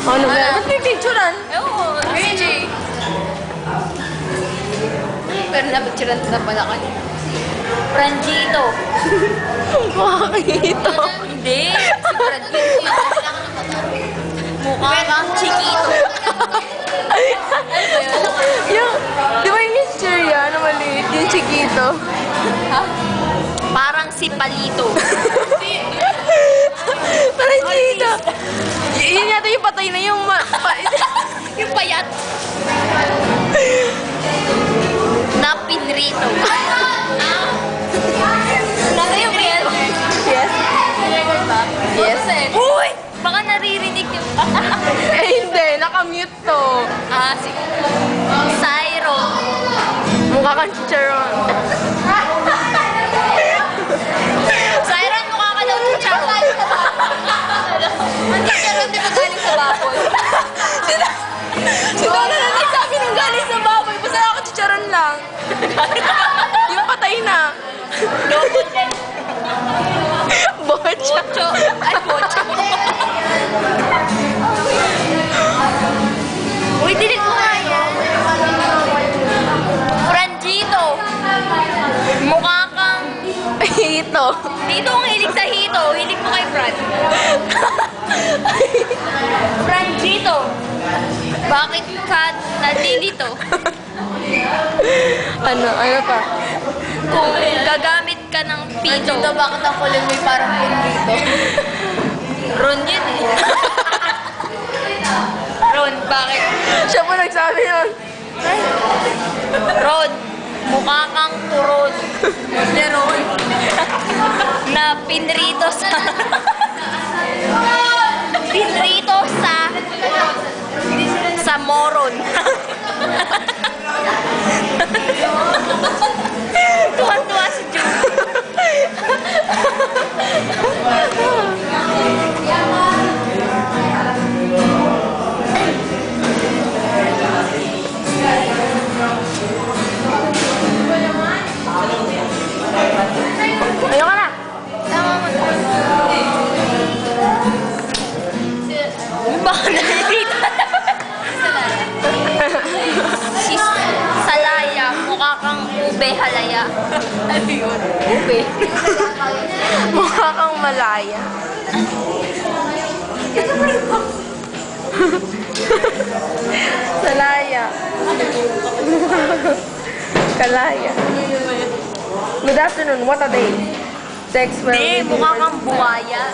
Ano ba? Ba't may picturean? Oo, AJ. Pero napicturean na pala ka. Franjito. Makakito. Hindi. Si Franjito. Mukha kang Chiquito. Yung, di ba yung picture yan na maliit? Yung chiquito. Ha? Parang si Palito. Parang chito. Yun yata yung patay na yung Yung payat. Na pinrito. Nasa yung real? Yes. Record ba? Yes. Uy! Baka naririnig yung... Eh hindi, nakamute to. Ah, sige. Cyro. Mukha kang chicharon. Cyron, mukha ka daw chicharon. Ang chicharon, di ba galing sa baboy? Si Lola na nagsabi nung galing sa baboy. Basta ako chicharon lang. Yung patay na. Double check. Bocha. Bocho. Ay, bocho. Uy, dinig ko nga yan. Franjito. Mukha kang... Ito. Dito ang hilig sa hito. Hilig mo kay Fran. Franjito. Bakit ka nalilito? Ano pa? Kung gagamit ka ng pito. Dito, bakit ang kulay may parang dito? Ron yun eh. Ron, bakit? Siya po nagsabi nun. Ron, mukha kang turon. Hindi Ron. Na pinrito sa... pinrito sa moron. Tuwan-tuwa si June. Ayoko na. Tama mo na. Baka nalilito. Si Salaya, mukha kang ube halaya. Ano yun? Ube. Mukha kang malaya. Salaya. Kalaya. Good afternoon. What a day. Sex well. Hindi, mukha kang buwaya.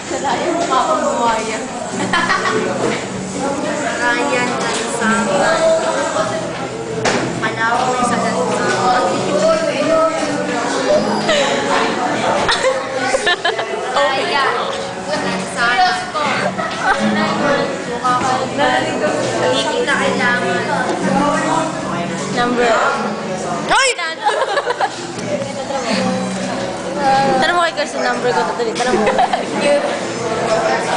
Salaya. Mukha kang buwaya. Ryan Lansangan. Malawak sa Lansangan. Ryan Lansangan. Mukha kang hindi kita kailangan. Number. Ay! Tanong mo kay Kirsten number ko. Tanong mo.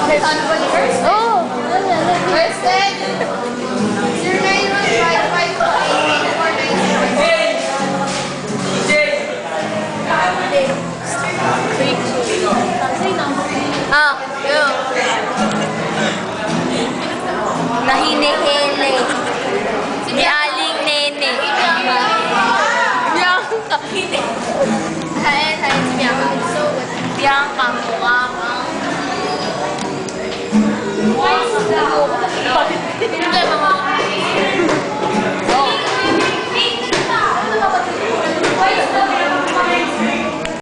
Ano ba ni Kirsten? Oh! Kirsten! 0915548. Ah, yun. Nahinihele. Ni Aling Nene. Bianca. Sain si Bianca. Bianca, mukha kang... Hindi, mga